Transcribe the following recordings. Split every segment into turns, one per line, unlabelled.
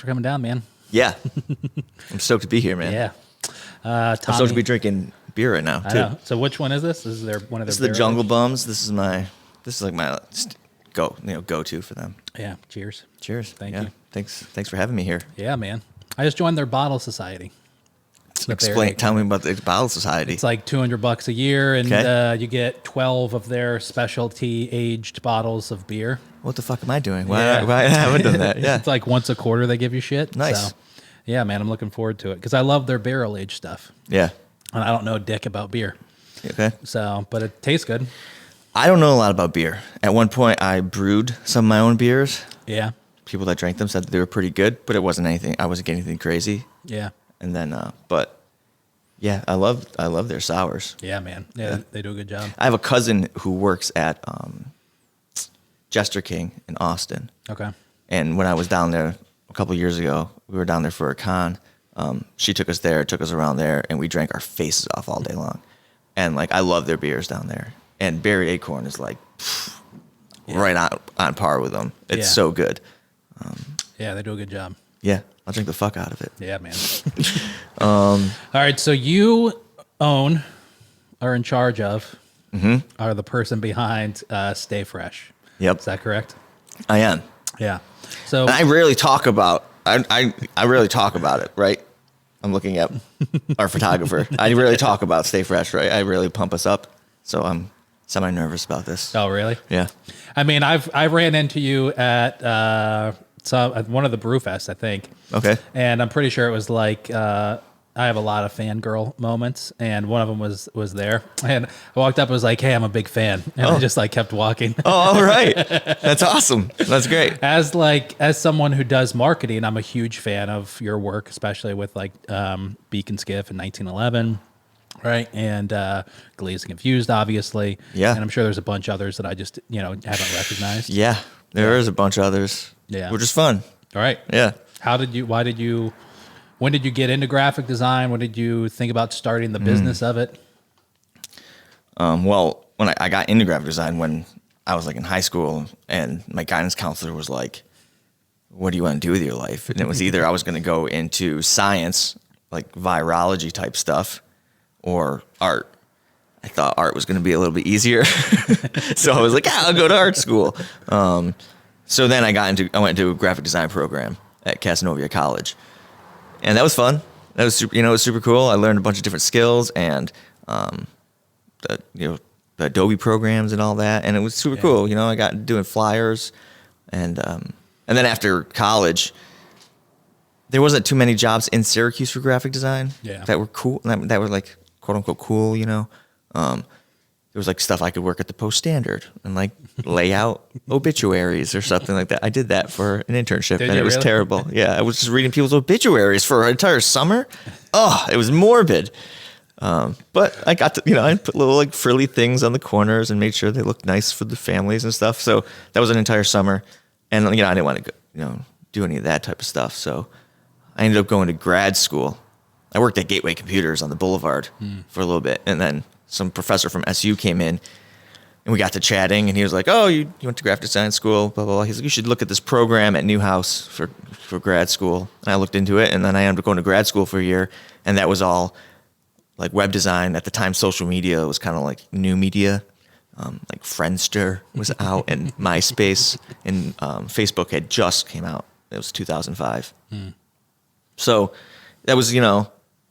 for coming down, man.
Yeah. I'm stoked to be here, man.
Yeah.
I'm stoked to be drinking beer right now, too.
I know. So which one is this? This is one of their
This is the Jungle Bums. This is like my go-to for them.
Yeah. Cheers.
Cheers.
Thank you.
Thanks for having me here.
Yeah, man. I just joined their bottle society.
Tell me about the Bottle Society.
It's like $200 a year, and you get 12 of their specialty aged bottles of beer.
What the fuck am I doing? Why haven't I done that? Yeah.
It's like once a quarter they give you shit.
Nice.
So, yeah, man, I'm looking forward to it because I love their barrel aged stuff.
Yeah.
And I don't know dick about beer.
Okay.
So, but it tastes good.
I don't know a lot about beer. At one point, I brewed some of my own beers.
Yeah.
People that drank them said that they were pretty good, but it wasn't anything. I wasn't getting anything crazy.
Yeah.
And then, but yeah, I love their sours.
Yeah, man. Yeah, they do a good job.
I have a cousin who works at Jester King in Austin.
Okay.
And when I was down there a couple of years ago, we were down there for a con. She took us around there, and we drank our faces off all day long. And like, I love their beers down there. And Berry Acorn is like right on par with them. It's so good.
Yeah, they do a good job.
Yeah, I'll drink the fuck out of it.
Yeah, man. All right, so you are in charge of, are the person behind Stay Fresh.
Yep.
Is that correct?
I am.
Yeah. So
And I rarely talk about I rarely talk about it, right? I'm looking at our photographer. I rarely talk about Stay Fresh, right? I rarely pump us up, so I'm semi-nervous about this.
Oh, really?
Yeah.
I mean, I ran into you at at one of the Brewfests, I think.
Okay.
And I'm pretty sure it was like I have a lot of fangirl moments, and one of them was there. And I walked up and was like, "Hey, I'm a big fan," and I just like kept walking.
Oh, all right. That's awesome. That's great.
As someone who does marketing, I'm a huge fan of your work, especially with like Beacon Skiff in 1911. Right. And Glazed and Confused, obviously.
Yeah.
And I'm sure there's a bunch others that I just, haven't recognized.
Yeah. There is a bunch of others.
Yeah.
Which is fun.
All right.
Yeah.
When did you get into graphic design? When did you think about starting the business of it?
Well, when I got into graphic design when I was like in high school, and my guidance counselor was like, "What do you want to do with your life?" And it was either I was going to go into science, like virology type stuff, or art. I thought art was going to be a little bit easier. So I was like, I'll go to art school. So then I went into a graphic design program at Casanova College. And that was fun. That was super, it was super cool. I learned a bunch of different skills and, the Adobe programs and all that. And it was super cool. I got doing flyers and then after college, there wasn't too many jobs in Syracuse for graphic design that were cool, that were like quote unquote cool, There was like stuff I could work at the Post Standard and like lay out obituaries or something like that. I did that for an internship and it was terrible. Yeah, I was just reading people's obituaries for an entire summer. Oh, it was morbid. But I got to, I put little like frilly things on the corners and made sure they looked nice for the families and stuff. So that was an entire summer. And, I didn't want to, do any of that type of stuff. So I ended up going to grad school. I worked at Gateway Computers on the Boulevard for a little bit. And then some professor from SU came in and we got to chatting and he was like, "Oh, you went to graphic design school, blah, blah, blah." He's like, "You should look at this program at Newhouse for grad school." And I looked into it and then I ended up going to grad school for a year. And that was all like web design. At the time, social media was kind of like new media. Like Friendster was out and MySpace and Facebook had just came out. It was 2005. So that was, I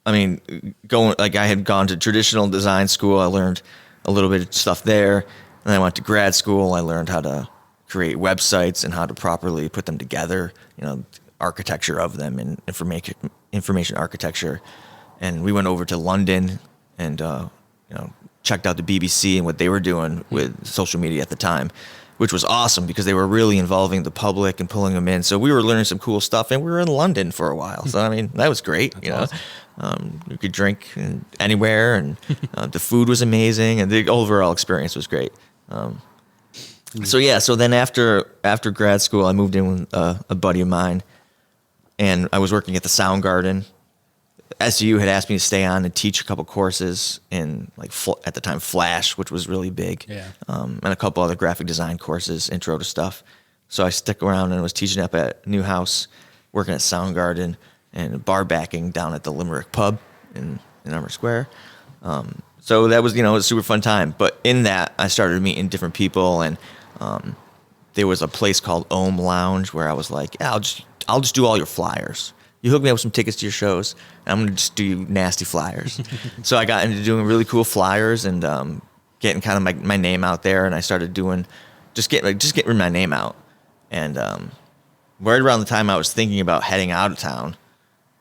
had gone to traditional design school. I learned a little bit of stuff there. And I went to grad school. I learned how to create websites and how to properly put them together, architecture of them and information architecture. And we went over to London and, checked out the BBC and what they were doing with social media at the time, which was awesome because they were really involving the public and pulling them in. So we were learning some cool stuff and we were in London for a while. So, that was great. Awesome. You could drink anywhere and the food was amazing and the overall experience was great. So then after grad school, I moved in with a buddy of mine and I was working at the Soundgarden. SU had asked me to stay on and teach a couple courses in at the time Flash, which was really big, and a couple other graphic design courses, intro to stuff. So I stuck around and was teaching up at Newhouse, working at Soundgarden and bar backing down at the Limerick Pub in Elmer Square. So that was, it was a super fun time. But in that, I started meeting different people, and there was a place called Ohm Lounge where I was like, yeah, I'll just do all your flyers. You hook me up with some tickets to your shows, and I'm going to just do you nasty flyers. So I got into doing really cool flyers and getting kind of my name out there, and I started doing just getting my name out. And right around the time I was thinking about heading out of town,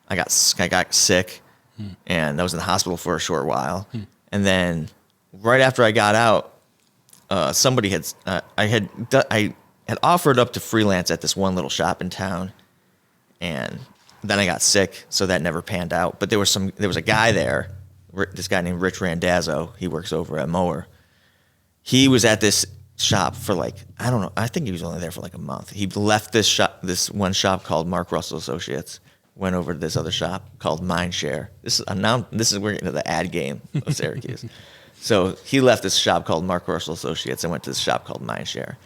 I got sick, and I was in the hospital for a short while. And then right after I got out, somebody I had offered up to freelance at this one little shop in town, and then I got sick, so that never panned out. But there was a guy there, this guy named Rich Randazzo. He works over at Mower. He was at this shop for I don't know. I think he was only there for a month. He left this one shop called Mark Russell Associates, went over to this other shop called Mindshare. This is where into the ad game of Syracuse. So he left this shop called Mark Russell Associates and went to this shop called Mindshare.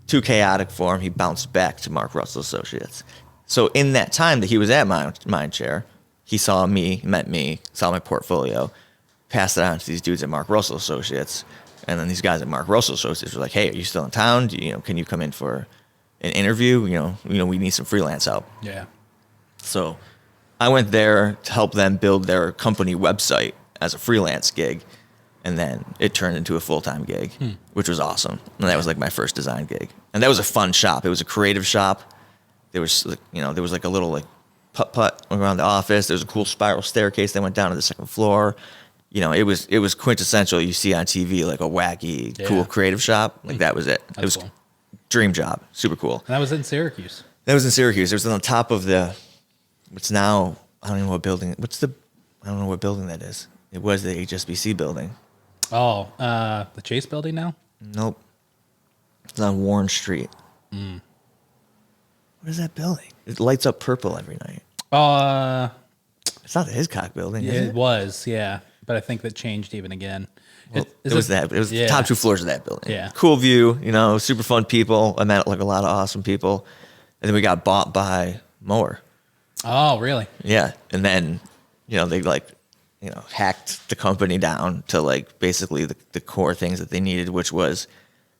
Too chaotic for him. He bounced back to Mark Russell Associates. So in that time that he was at Mindshare, he met me, saw my portfolio, passed it on to these dudes at Mark Russell Associates, and then these guys at Mark Russell Associates were like, "Hey, are you still in town? Can you come in for an interview? We need some freelance help."
Yeah.
So I went there to help them build their company website as a freelance gig, and then it turned into a full-time gig, which was awesome. And that was my first design gig, and that was a fun shop. It was a creative shop. There was there was a little putt-putt around the office. There was a cool spiral staircase that went down to the second floor. It was quintessential. You see on TV a wacky, cool creative shop. That was it.
That's
it was
cool.
Dream job. Super cool.
And that was in Syracuse.
That was in Syracuse. It was on top of what's now, I don't know what building. I don't know what building that is. It was the HSBC building.
Oh, the Chase building now?
Nope. It's on Warren Street. What is that building? It lights up purple every night. It's not the Hiscock building, is it?
It was, yeah. But I think that changed even again.
Well, it was the top two floors of that building.
Yeah.
Cool view, super fun people. I met a lot of awesome people. And then we got bought by Mower.
Oh, really?
Yeah. And then, they hacked the company down to basically the core things that they needed, which was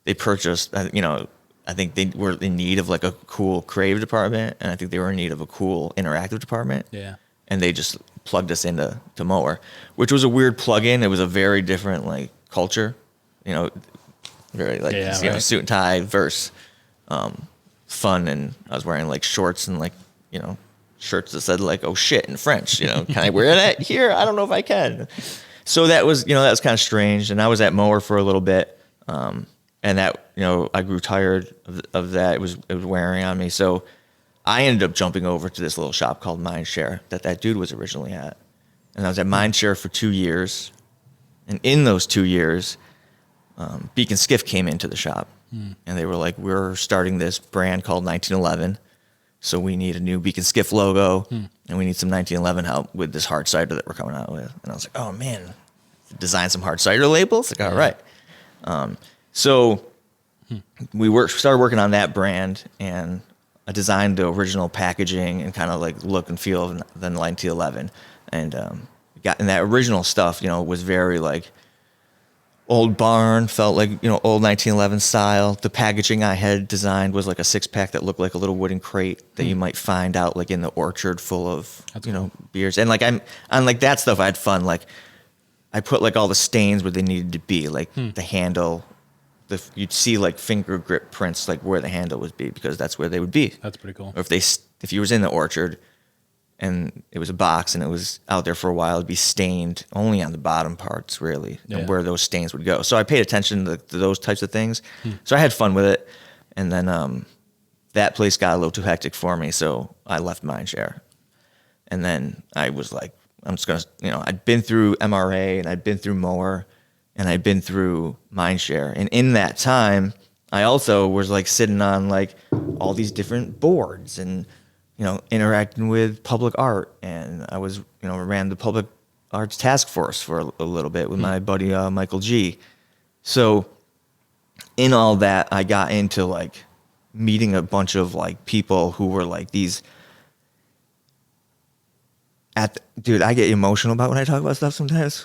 they purchased, I think they were in need of a cool creative department, and I think they were in need of a cool interactive department.
Yeah.
And they just plugged us into Mower, which was a weird plug-in. It was a very different culture, very suit and tie versus fun. And I was wearing shorts and shirts that said oh shit in French. Can I wear that here? I don't know if I can. So that was kind of strange. And I was at Mower for a little bit. And that, I grew tired of that. It was wearing on me. So I ended up jumping over to this little shop called Mindshare that dude was originally at. And I was at Mindshare for 2 years. And in those 2 years, Beacon Skiff came into the shop. And they were like, we're starting this brand called 1911. So we need a new Beacon Skiff logo. And we need some 1911 help with this hard cider that we're coming out with. And I was like, oh, man, design some hard cider labels? All right. So we started working on that brand, and I designed the original packaging and kind of look and feel of the 1911. And in that original stuff, was very old barn, felt old 1911 style. The packaging I had designed was a 6-pack that looked like a little wooden crate that you might find out in the orchard full of beers. And I'm on that stuff I had fun. I put all the stains where they needed to be, the handle. You'd see finger grip prints where the handle would be, because that's where they would be.
That's pretty cool.
Or if you was in the orchard and it was a box and it was out there for a while, it'd be stained only on the bottom parts, really, and where those stains would go. So I paid attention to those types of things. So I had fun with it. And then that place got a little too hectic for me, so I left Mindshare. And then I was I'm just going to, I'd been through MRA and I'd been through Mower. And I'd been through Mindshare. And in that time, I also was sitting on all these different boards and, interacting with public art. And I was, ran the public arts task force for a little bit with my buddy, Michael G. So in all that, I got into meeting a bunch of like people who were like these. Dude, I get emotional about when I talk about stuff sometimes.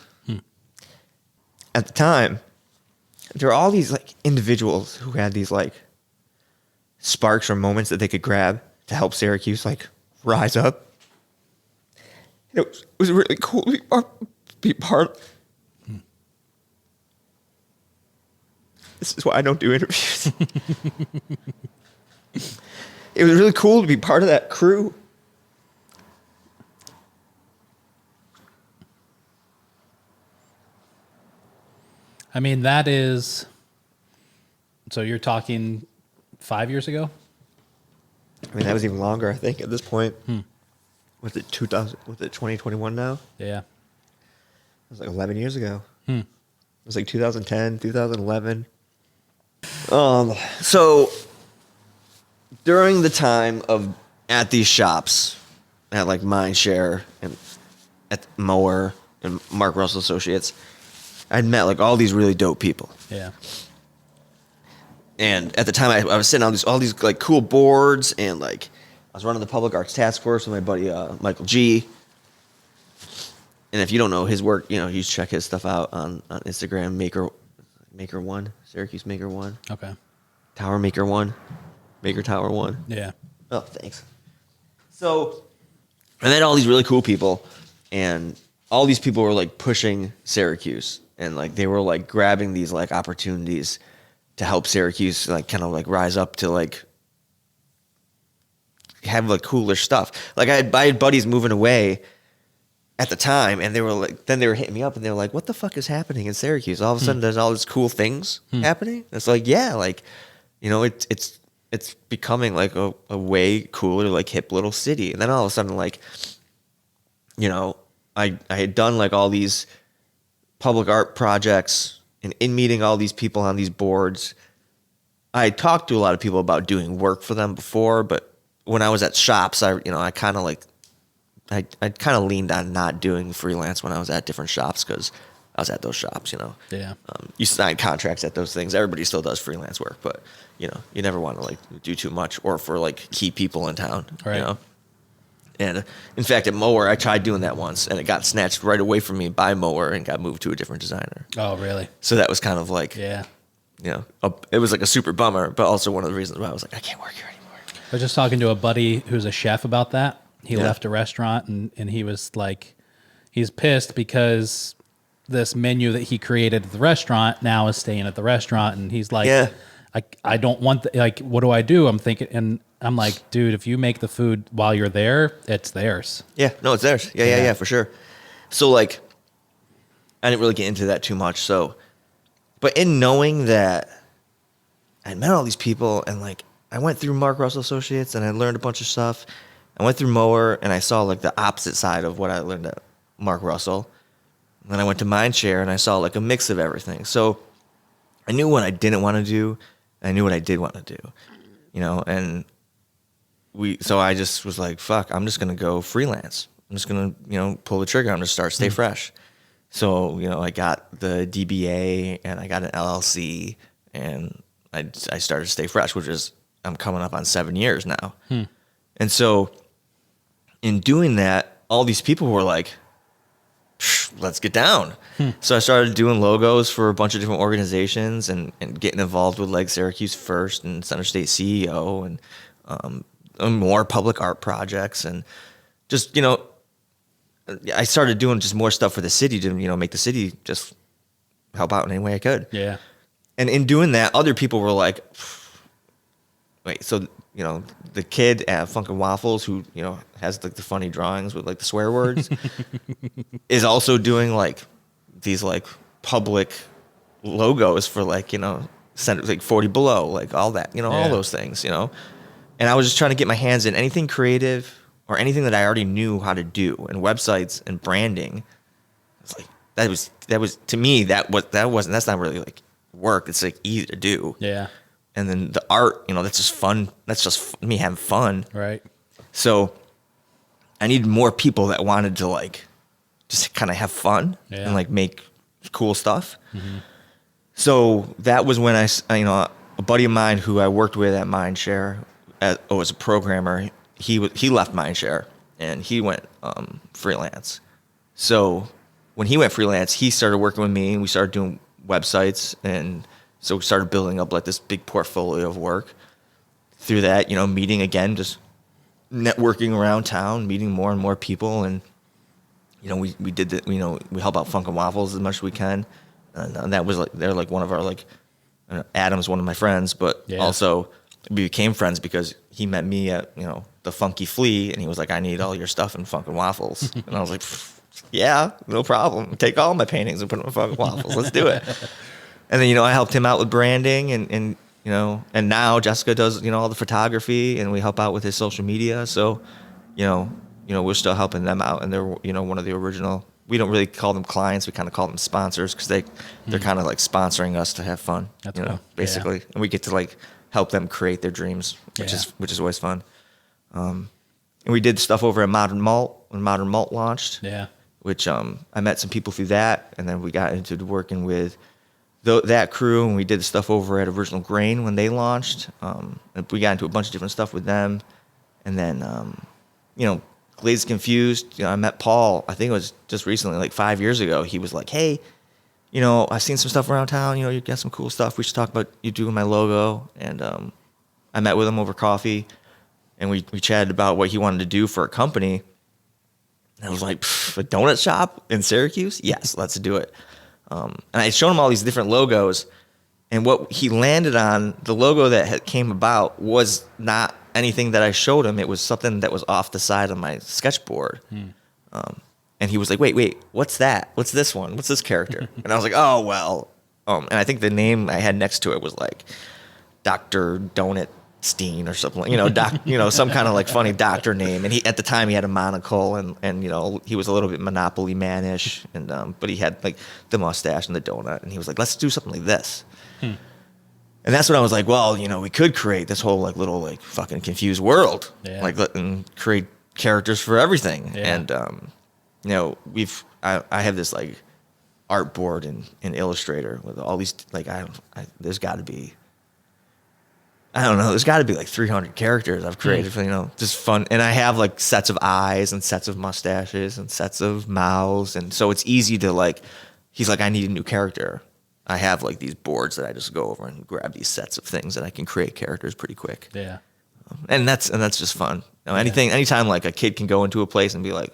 At the time, there were all these like individuals who had these like sparks or moments that they could grab to help Syracuse like rise up. It was really cool to be part. This is why I don't do interviews. It was really cool to be part of that crew.
I mean, that is. So you're talking 5 years ago?
I mean, that was even longer, I think, at this point. Was it 2000? Was it 2021 now?
Yeah.
It was like 11 years ago. It was like 2010, 2011. So during the time of at these shops, at like Mindshare and at Mower and Mark Russell Associates, I'd met like all these really dope people.
Yeah.
And at the time, I was sitting on all these like cool boards, and like I was running the public arts task force with my buddy Michael G. And if you don't know his work, you should check his stuff out on Instagram. Maker One, Syracuse Maker One.
Okay.
Tower Maker One, Maker Tower One.
Yeah.
Oh, thanks. So, I met all these really cool people, and all these people were like pushing Syracuse, and like they were like grabbing these like opportunities to help Syracuse like kind of like rise up to like have like cooler stuff. Like I had buddies moving away at the time, and they were hitting me up, and they were like, "What the fuck is happening in Syracuse? All of a sudden, there's all these cool things happening." It's like, yeah, like it's becoming like a way cooler, like hip little city. And then all of a sudden, like, I had done like all these public art projects, and in meeting all these people on these boards, I had talked to a lot of people about doing work for them before, but when I was at shops, I kind of like, I kind of leaned on not doing freelance when I was at different shops, because I was at those shops,
Yeah.
You sign contracts at those things. Everybody still does freelance work, but you never want to like do too much or for like key people in town,
Right.
And in fact, at Mower, I tried doing that once, and it got snatched right away from me by Mower and got moved to a different designer.
Oh, really?
So that was kind of like,
Yeah.
it was like a super bummer, but also one of the reasons why I was like, I can't work here anymore.
I was just talking to a buddy who's a chef about that. He
Yeah.
left a restaurant, and he was like, he's pissed because this menu that he created at the restaurant now is staying at the restaurant. And he's like,
Yeah.
I don't want, like, what do I do? I'm thinking, and I'm like, dude, if you make the food while you're there, it's theirs.
Yeah, no, it's theirs. Yeah, for sure. So like, I didn't really get into that too much. So, but in knowing that I met all these people, and like I went through Mark Russell Associates, and I learned a bunch of stuff. I went through Mower, and I saw like the opposite side of what I learned at Mark Russell. And then I went to Mindshare, and I saw like a mix of everything. So I knew what I didn't want to do, and I knew what I did want to do, and so I just was like, fuck, I'm just going to go freelance. I'm just going to, pull the trigger. I'm going to start Stay Fresh. So, I got the DBA, and I got an LLC, and I started Stay Fresh, which is, I'm coming up on 7 years now. And so in doing that, all these people were like, let's get down. So I started doing logos for a bunch of different organizations, and getting involved with like Syracuse First and Center State CEO, and more public art projects, and just, I started doing just more stuff for the city to, make the city just help out in any way I could.
Yeah.
And in doing that, other people were like, wait, so, the kid at Funkin' Waffles who, has like the funny drawings with like the swear words is also doing like these like public logos for like, center, like 40 Below, like all that, all those things, And I was just trying to get my hands in anything creative or anything that I already knew how to do, and websites and branding. It's like that was to me that's not really like work. It's like easy to do.
Yeah.
And then the art, that's just fun. That's just me having fun.
Right.
So I needed more people that wanted to like just kind of have fun and like make cool stuff. So that was when a buddy of mine who I worked with at Mindshare as a programmer, he left Mindshare and he went freelance. So when he went freelance, he started working with me and we started doing websites. And so we started building up like this big portfolio of work. Through that, you know, meeting again, just networking around town, meeting more and more people. And, you know, we did that, you know, we help out Funk and Waffles as much as we can. And that was like, they're like one of our like, Adam's one of my friends, but also we became friends because he met me at, you know, the Funky Flea, and he was like, I need all your stuff in Funk and Waffles. And I was like, yeah, no problem. Take all my paintings and put them in Funk and Waffles. Let's do it. And then, you know, I helped him out with branding and you know, and now Jessica does, you know, all the photography and we help out with his social media. So, you know, we're still helping them out, and they're, you know, one of the original. We don't really call them clients. We kind of call them sponsors because they're kind of like sponsoring us to have fun. That's you know, cool. Basically, and we get to like help them create their dreams, which is always fun. And we did stuff over at Modern Malt when Modern Malt launched. Yeah. Which I met some people through that, and then we got into working with that crew, and we did stuff over at Original Grain when they launched. And we got into a bunch of different stuff with them, and then you know. Glazed Confused, you know, I met Paul, I think it was just recently, like 5 years ago. He was like, hey, you know, I've seen some stuff around town, you know, you got some cool stuff. We should talk about you doing my logo. And I met with him over coffee, and we chatted about what he wanted to do for a company. And I was like, a donut shop in Syracuse? Yes, let's do it. And I showed him all these different logos, and what he landed on, the logo that came about was not anything that I showed him. It was something that was off the side of my sketchboard. And he was like, wait, what's that? What's this one? What's this character? And I was like, oh, well. And I think the name I had next to it was like Dr. Donut Steen or something, you know, some kind of like funny doctor name. And at the time he had a monocle and, you know, he was a little bit Monopoly man-ish. And, but he had like the mustache and the donut. And he was like, let's do something like this. And that's when I was like, well, you know, we could create this whole like little like fucking confused world, like and create characters for everything. And you know, I have this like art board in Illustrator with all these like there's got to be there's got to be like 300 characters I've created for, you know, just fun. And I have like sets of eyes and sets of mustaches and sets of mouths, and so it's easy to like. He's like, I need a new character. I have like these boards that I just go over and grab these sets of things that I can create characters pretty quick. Yeah. And that's just fun. You know, anytime like a kid can go into a place and be like,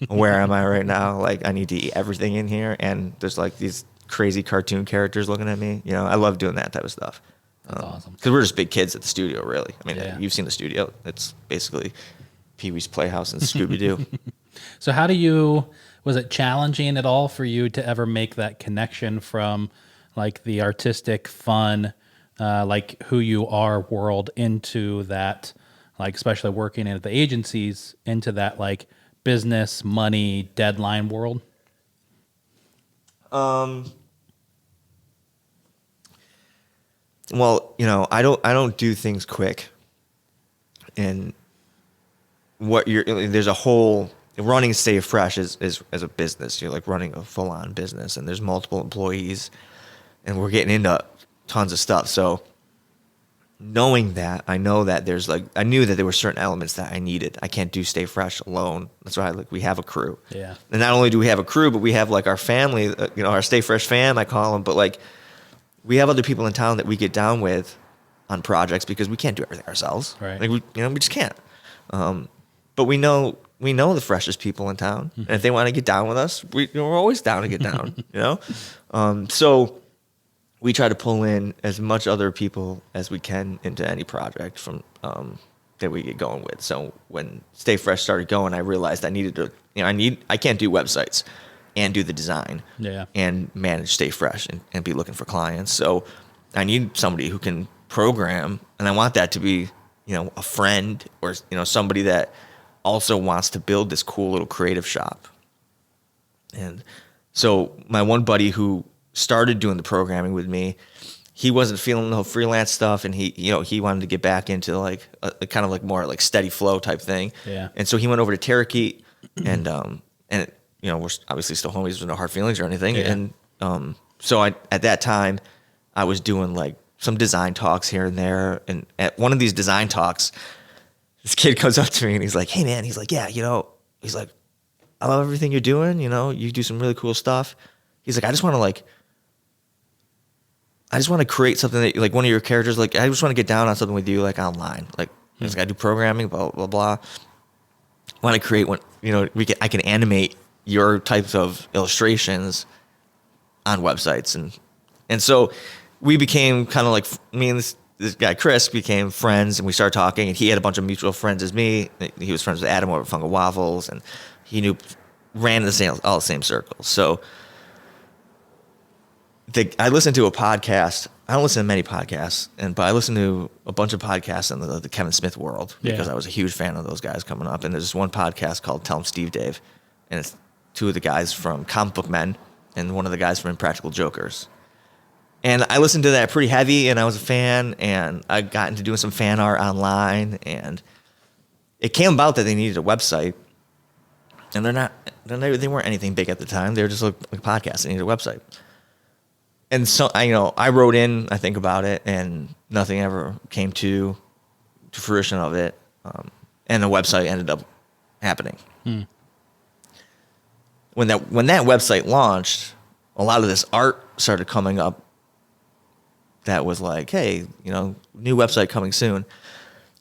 where am I right now? Like I need to eat everything in here. And there's like these crazy cartoon characters looking at me. You know, I love doing that type of stuff. That's awesome. Because we're just big kids at the studio, really. I mean, you've seen the studio. It's basically Pee-wee's Playhouse and Scooby-Doo.
So was it challenging at all for you to ever make that connection from like the artistic fun, like who you are world into that, like especially working at the agencies, into that like business, money, deadline world?
Well, you know, I don't do things quick. And there's a whole running Stay Fresh is as a business. You're like running a full-on business, and there's multiple employees, and we're getting into tons of stuff. So knowing that, I knew that there were certain elements that I needed. I can't do Stay Fresh alone. That's why we have a crew. Yeah. And not only do we have a crew, but we have like our family, you know, our Stay Fresh fam, I call them. But like we have other people in town that we get down with on projects because we can't do everything ourselves. Right. Like we just can't. But we know the freshest people in town, and if they want to get down with us, we're always down to get down, you know? So we try to pull in as much other people as we can into any project from that we get going with. So when Stay Fresh started going, I realized I needed to, you know, I can't do websites and do the design and manage Stay Fresh and be looking for clients. So I need somebody who can program, and I want that to be, you know, a friend or, you know, somebody that also wants to build this cool little creative shop. And so my one buddy who started doing the programming with me, he wasn't feeling the whole freelance stuff, and he wanted to get back into like a kind of like more like steady flow type thing. Yeah. And so he went over to Terrakeet, and you know, we're obviously still homies with no hard feelings or anything. Yeah. And so at that time I was doing like some design talks here and there. And at one of these design talks, this kid comes up to me and he's like, hey man, he's like, yeah, he's like, I love everything you're doing. You do some really cool stuff. He's like, I just want to create something that like one of your characters, like I just want to get down on something with you like online. Like he's like, I do programming, blah, blah, blah. I want to create one, I can animate your types of illustrations on websites. And so we became kind of like, me and this guy, Chris, became friends, and we started talking, and he had a bunch of mutual friends as me. He was friends with Adam over at Fungal Waffles, and he ran all the same circles. So I listened to a podcast. I don't listen to many podcasts, but I listened to a bunch of podcasts in the Kevin Smith world because I was a huge fan of those guys coming up. And there's this one podcast called Tell 'em Steve Dave, and it's two of the guys from Comic Book Men and one of the guys from Impractical Jokers. And I listened to that pretty heavy, and I was a fan, and I got into doing some fan art online, and it came about that they needed a website, and they weren't anything big at the time. They were just like a podcast. They needed a website. And so I wrote in, I think about it, and nothing ever came to fruition of it. And the website ended up happening. When that website launched, a lot of this art started coming up that was like, hey, new website coming soon.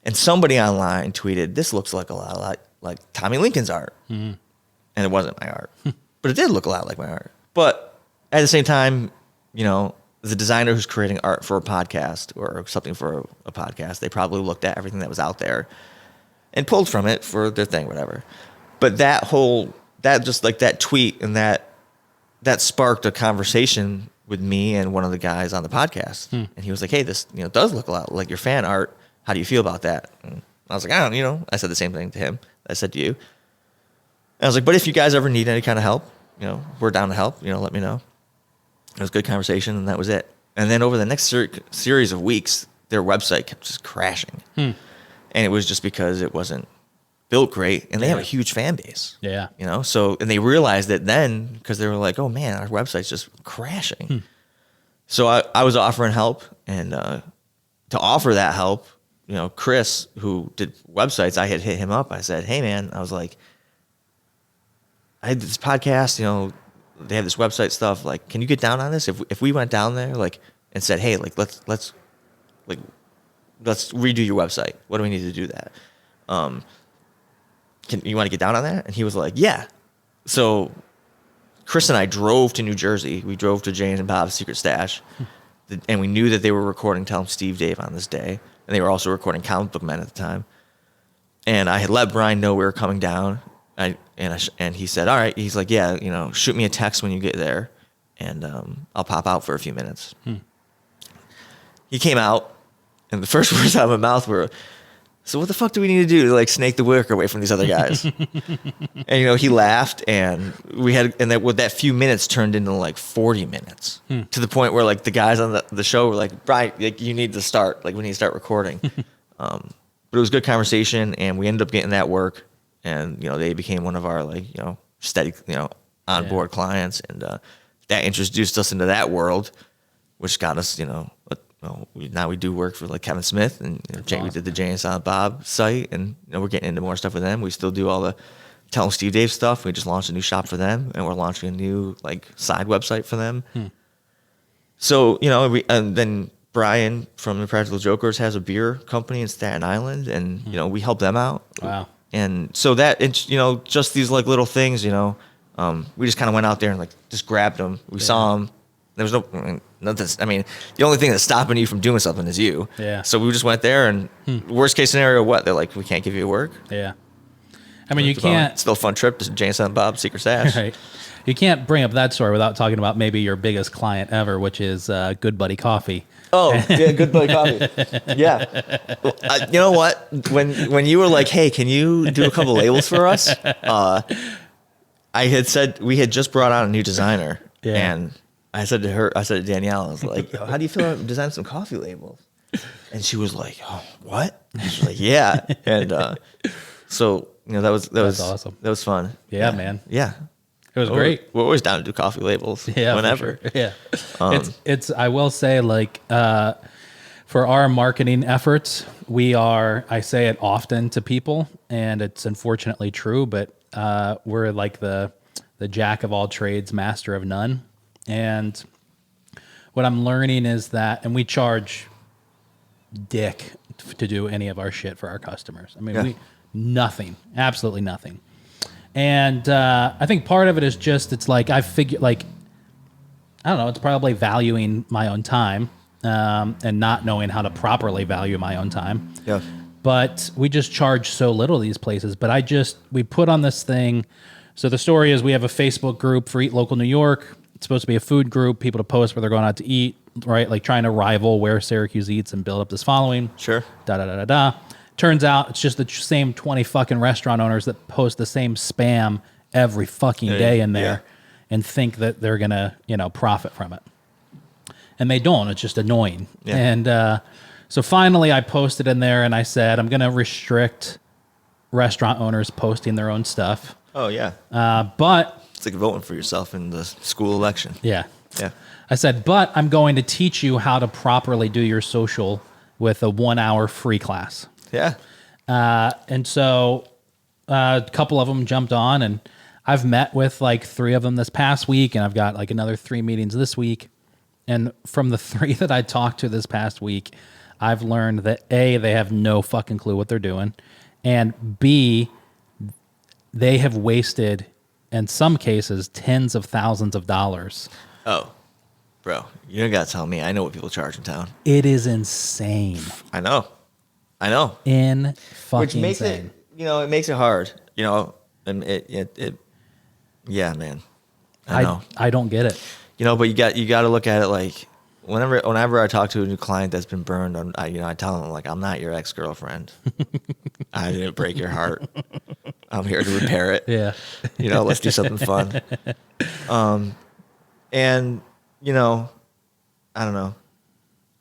And somebody online tweeted, this looks like a lot like Tommy Lincoln's art. And it wasn't my art. But it did look a lot like my art. But at the same time, the designer who's creating art for a podcast or something for a podcast, they probably looked at everything that was out there and pulled from it for their thing, whatever. But that tweet and that sparked a conversation with me and one of the guys on the podcast. And he was like, hey, this, does look a lot like your fan art. How do you feel about that? And I was like, I don't, I said the same thing to him that I said to you. And I was like, but if you guys ever need any kind of help, we're down to help, let me know. It was a good conversation, and that was it. And then over the next series of weeks, their website kept just crashing. And it was just because it wasn't built great, and they have a huge fan base. Yeah. So, and they realized it then because they were like, oh man, our website's just crashing. So I was offering help, and to offer that help, Chris, who did websites, I had hit him up. I said, hey man, I was like, I had this podcast, they have this website stuff. Like, can you get down on this? If we went down there, like, and said, hey, like, let's redo your website. What do we need to do that? You want to get down on that? And he was like, yeah. So Chris and I drove to New Jersey. We drove to Jane and Bob's Secret Stash, and we knew that they were recording Tell 'em Steve Dave on this day, and they were also recording Comic Book Men at the time. And I had let Brian know we were coming down. And he said, all right. He's like, yeah, shoot me a text when you get there, and I'll pop out for a few minutes. He came out, and the first words out of my mouth were, so what the fuck do we need to do to like snake the work away from these other guys? And he laughed, and that few minutes turned into like 40 minutes to the point where like the guys on the show were like, Brian, like, you need to start, like we need to start recording. But it was a good conversation, and we ended up getting that work. And, they became one of our, like, steady, on-board clients. And that introduced us into that world, which got us, now we do work for, like, Kevin Smith. And awesome. We did the Jay and Silent Bob site. And, we're getting into more stuff with them. We still do all the Tell 'em Steve Dave stuff. We just launched a new shop for them. And we're launching a new, like, side website for them. So, and then Brian from the Practical Jokers has a beer company in Staten Island. And, we help them out. Wow. And so that, just these like little things, we just kind of went out there and like just grabbed them. We saw them. There was nothing. The only thing that's stopping you from doing something is you. Yeah. So we just went there, and worst case scenario, what? They're like, we can't give you work. Yeah. You can't. It's still a fun trip to James and Bob's Secret Stash. Right.
You can't bring up that story without talking about maybe your biggest client ever, which is Good Buddy Coffee.
Oh, yeah, Good Buddy Coffee. Yeah. You know what? When you were like, hey, can you do a couple labels for us? I had said we had just brought on a new designer. Yeah. And I said to Danielle, I was like, how do you feel about designing some coffee labels? And she was like, oh, what? She was like, yeah. And so, that was awesome. That was fun.
Yeah, man.
Yeah.
It was great.
We're always down to do coffee labels. Yeah, whenever.
Sure. Yeah. I will say, like, For our marketing efforts, I say it often to people, and it's unfortunately true, but we're like the jack of all trades, master of none. And what I'm learning is that, and we charge dick to do any of our shit for our customers. I mean, nothing, absolutely nothing. And I think part of it is just, it's like, I figure, like, I don't know, it's probably valuing my own time and not knowing how to properly value my own time.
Yeah.
But we just charge so little these places. But we put on this thing. So the story is we have a Facebook group for Eat Local New York. It's supposed to be a food group, people to post where they're going out to eat, right? Like trying to rival where Syracuse eats and build up this following.
Sure.
Turns out it's just the same 20 fucking restaurant owners that post the same spam every fucking day in there and think that they're going to, profit from it. And they don't. It's just annoying. Yeah. And so finally I posted in there and I said, I'm going to restrict restaurant owners posting their own stuff.
Oh, yeah.
But
it's like voting for yourself in the school election.
Yeah.
Yeah.
I said, but I'm going to teach you how to properly do your social with a 1 hour free class.
Yeah.
And so a couple of them jumped on, and I've met with like 3 of them this past week, and I've got like another 3 meetings this week. And from the 3 that I talked to this past week, I've learned that A, they have no fucking clue what they're doing, and B, they have wasted, in some cases, tens of thousands of dollars.
Oh, bro, you don't got to tell me. I know what people charge in town.
It is insane.
I know.
In fucking
Which makes
insane.
It makes it hard. And yeah, man. I know.
I don't get it.
But you got to look at it like whenever I talk to a new client that's been burned, I tell them like, I'm not your ex-girlfriend. I didn't break your heart. I'm here to repair it.
Yeah.
Let's do something fun. And I don't know.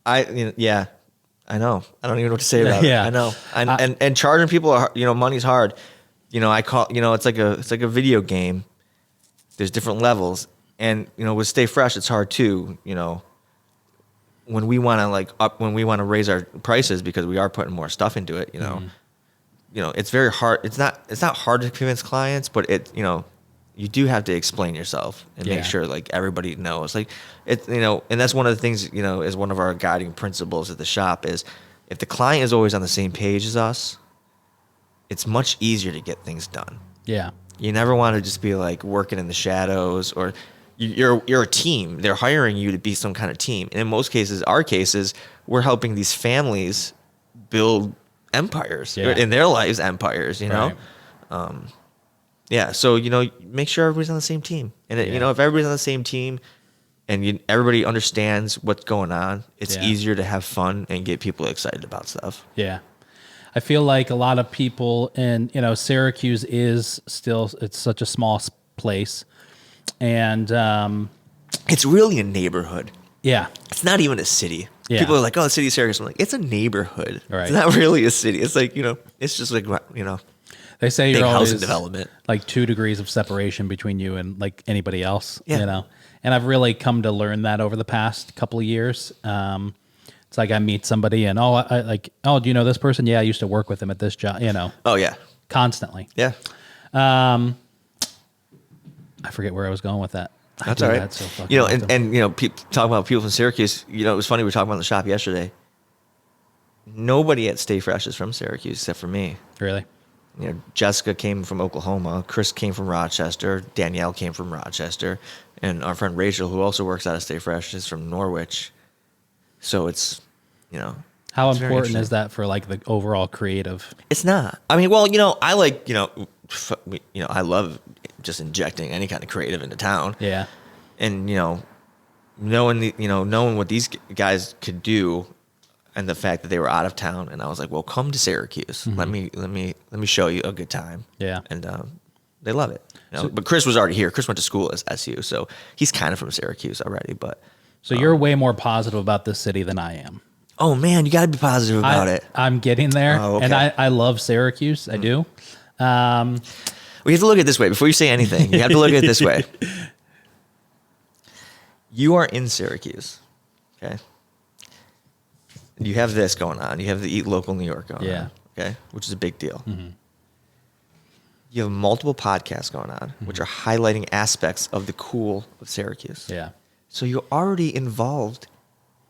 I know. I don't even know what to say about it. I know. And charging people, money's hard. I call, it's like a video game. There's different levels. And, with Stay Fresh, it's hard too, when we want to raise our prices because we are putting more stuff into it, it's very hard. It's not hard to convince clients, but you do have to explain yourself and make sure like everybody knows, like and that's one of the things, is one of our guiding principles at the shop is if the client is always on the same page as us, it's much easier to get things done.
Yeah.
You never want to just be like working in the shadows, or you're a team. They're hiring you to be some kind of team. And in most cases, our cases, we're helping these families build empires, in their lives, empires, Right. So, make sure everybody's on the same team. And, if everybody's on the same team and everybody understands what's going on, it's easier to have fun and get people excited about stuff.
Yeah. I feel like a lot of people in, Syracuse is still, it's such a small place. And
it's really a neighborhood.
Yeah.
It's not even a city.
Yeah.
People are like, oh, the city of Syracuse. I'm like, it's a neighborhood.
Right.
It's not really a city. It's like, it's just like,
they say
big
you're always
housing development.
Like 2 degrees of separation between you and like anybody else, And I've really come to learn that over the past couple of years. It's like I meet somebody and, do you know this person? Yeah, I used to work with them at this job,
Oh, yeah.
Constantly.
Yeah.
I forget where I was going with that.
That's all right. That so fucking and talking about people from Syracuse, it was funny, we were talking about the shop yesterday. Nobody at Stay Fresh is from Syracuse except for me.
Really?
Jessica came from Oklahoma, Chris came from Rochester, Danielle came from Rochester, and our friend Rachel, who also works out of Stay Fresh, is from Norwich. So it's,
how important is that for like the overall creative?
It's not. I mean, well, I like, I love just injecting any kind of creative into town.
Yeah.
And, knowing what these guys could do and the fact that they were out of town, and I was like, well, come to Syracuse. Mm-hmm. Let me show you a good time.
Yeah.
And they love it. But Chris was already here. Chris went to school at SU, so he's kind of from Syracuse already, but
so you're way more positive about this city than I am.
Oh man, you got to be positive about it.
I'm getting there, and I love Syracuse. I do.
We have to look at it this way before you say anything. You have to look at it this way. You are in Syracuse, okay? You have this going on. You have the Eat Local New York going
Yeah.
on. Okay, which is a big deal. You have multiple podcasts going on, which are highlighting aspects of the cool of Syracuse.
Yeah.
So you're already involved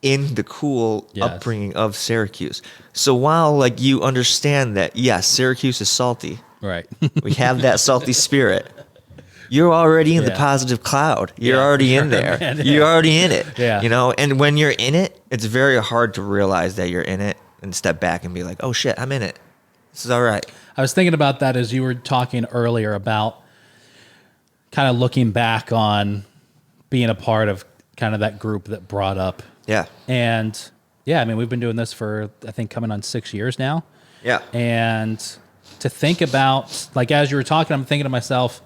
in the cool upbringing of Syracuse. So while like you understand that, yes, Syracuse is salty.
Right.
We have that salty spirit. You're already in the positive cloud. You're already in there.
Man.
You're already in it.
Yeah.
You know, and when you're in it, it's very hard to realize that you're in it and step back and be like, oh shit, I'm in it. This is all right.
I was thinking about that as you were talking earlier about kind of looking back on being a part of kind of that group that brought up.
Yeah.
And yeah, I mean, we've been doing this for, I think, coming on 6 years now.
Yeah.
And to think about, like, as you were talking, I'm thinking to myself,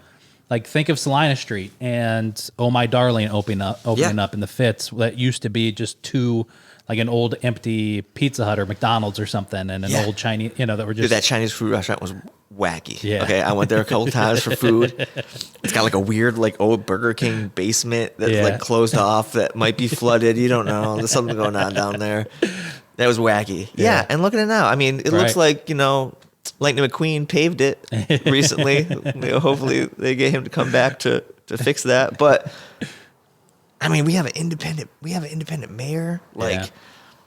like, think of Celina Street and Oh My Darling opening up in the Fitz that used to be just two, like an old empty Pizza Hut or McDonald's or something, and an old Chinese, you know, that were just...
Dude, that Chinese food restaurant was wacky.
Yeah.
Okay, I went there a couple times for food. It's got like a weird, like, old Burger King basement that's like closed off that might be flooded. You don't know. There's something going on down there. That was wacky. Yeah, and look at it now. I mean, it looks like, you know, Lightning McQueen paved it recently. You know, hopefully they get him to come back to fix that. But I mean, we have an independent mayor. Like,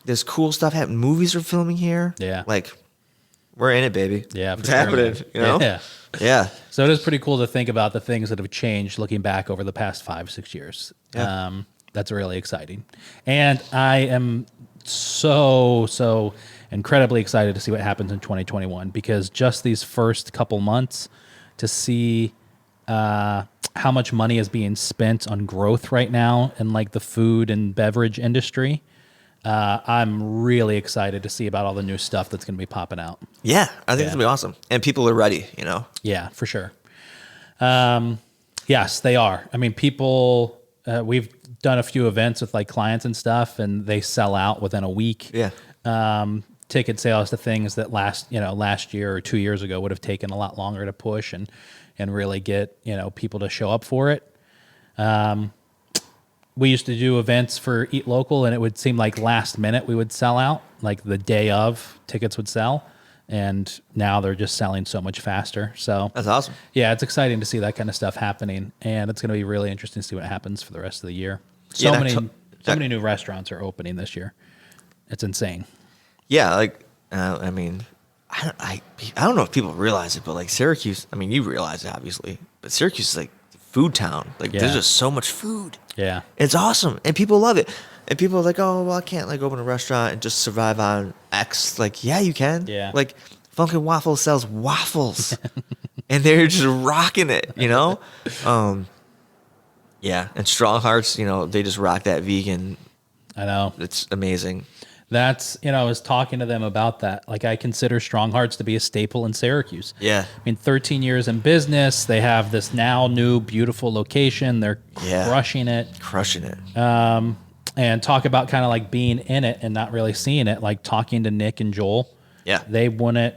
there's cool stuff happening. Movies are filming here.
Yeah.
Like, we're in it, baby.
Yeah,
it's happening.
Man.
You know.
Yeah.
Yeah.
So it is pretty cool to think about the things that have changed looking back over the past 5-6 years.
Yeah.
That's really exciting. And I am so incredibly excited to see what happens in 2021, because just these first couple months to see how much money is being spent on growth right now in like the food and beverage industry. I'm really excited to see about all the new stuff that's going to be popping out.
Yeah, I think it's going to be awesome. And people are ready, you know?
Yeah, for sure. Yes, they are. I mean, people, we've done a few events with like clients and stuff, and they sell out within a week.
Yeah.
Ticket sales to things that last year or 2 years ago would have taken a lot longer to push and really get, you know, people to show up for it. We used to do events for Eat Local, and it would seem like last minute we would sell out, like the day of tickets would sell. And now they're just selling so much faster. So
that's awesome.
Yeah, it's exciting to see that kind of stuff happening, and it's going to be really interesting to see what happens for the rest of the year. So many new restaurants are opening this year. It's insane.
Yeah, like I mean, I don't know if people realize it, but like Syracuse, I mean, you realize it obviously, but Syracuse is like food town. Like there's just so much food.
Yeah,
it's awesome, and people love it. And people are like, oh, well, I can't like open a restaurant and just survive on X. Like, yeah, you can.
Yeah.
Like, Funkin' Waffles sells waffles, and they're just rocking it, you know. Yeah, and Strong Hearts, you know, they just rock that vegan.
I know,
it's amazing.
That's, you know, I was talking to them about that. Like, I consider Strong Hearts to be a staple in Syracuse.
Yeah.
I mean, 13 years in business. They have this now new beautiful location. They're crushing it.
Crushing it.
And talk about kind of like being in it and not really seeing it, like talking to Nick and Joel.
Yeah.
They wouldn't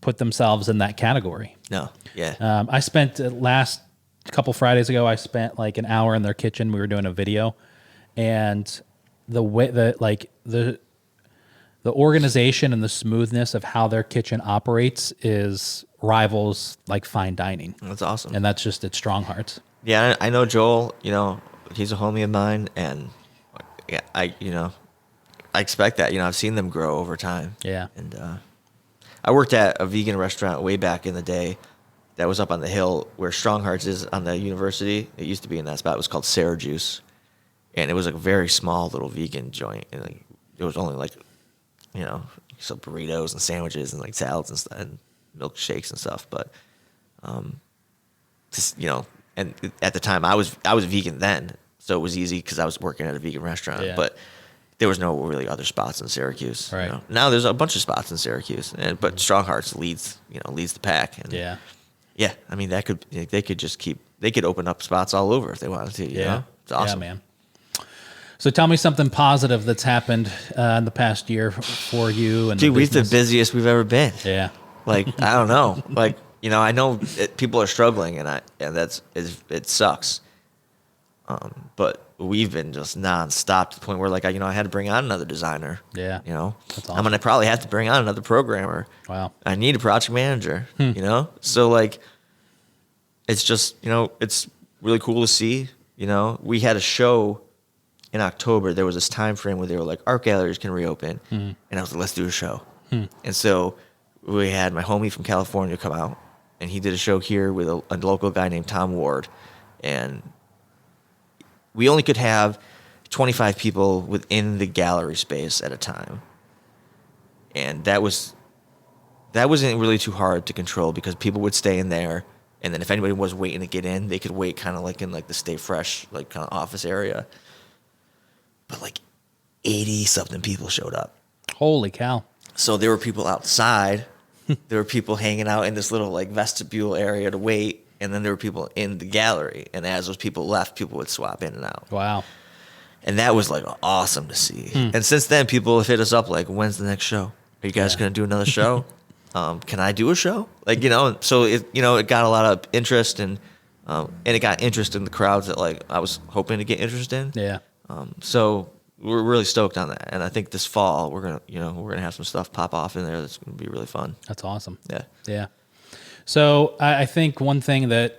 put themselves in that category.
No. Yeah.
I spent last couple Fridays ago, I spent like an hour in their kitchen. We were doing a video, and the way the organization and the smoothness of how their kitchen operates is rivals like fine dining.
That's awesome.
And that's just at Strong Hearts.
Yeah. I know Joel, you know, he's a homie of mine, and yeah, I expect that. You know, I've seen them grow over time.
Yeah.
And I worked at a vegan restaurant way back in the day that was up on the hill where Strong Hearts is on the university. It used to be in that spot. It was called Syracuse. And it was like a very small little vegan joint. And like, it was only like, you know, some burritos and sandwiches and like salads and stuff and milkshakes and stuff. But just, you know, and at the time I was vegan then. So it was easy because I was working at a vegan restaurant, but there was no really other spots in Syracuse.
Right.
You know? Now there's a bunch of spots in Syracuse, but Strong Hearts leads the pack. And yeah. I mean, they could open up spots all over if they wanted to. You know? It's awesome,
man. So tell me something positive that's happened in the past year for you. And
dude, we're the busiest we've ever been.
Yeah.
Like, I don't know. Like, you know, I know people are struggling, and it sucks. But we've been just nonstop to the point where like, I had to bring on another designer.
Yeah.
That's
awesome.
I'm going to probably have to bring on another programmer.
Wow.
I need a project manager, So like, it's just, it's really cool to see, we had a show in October. There was this time frame where they were like, art galleries can reopen. And I was like, let's do a show. And so we had my homie from California come out, and he did a show here with a local guy named Tom Ward. And we only could have 25 people within the gallery space at a time. And that wasn't really too hard to control because people would stay in there. And then if anybody was waiting to get in, they could wait kind of like in like the Stay Fresh, like kind of office area. But like 80-something people showed up.
Holy cow.
So there were people outside. There were people hanging out in this little like vestibule area to wait. And then there were people in the gallery. And as those people left, people would swap in and out.
Wow.
And that was like awesome to see. And since then, people have hit us up like, when's the next show? Are you guys going to do another show? Can I do a show? Like, so it got a lot of interest and it got interest in the crowds that like I was hoping to get interest in.
Yeah.
So we're really stoked on that. And I think this fall we're going to have some stuff pop off in there that's going to be really fun.
That's awesome.
Yeah.
Yeah. So I think one thing that,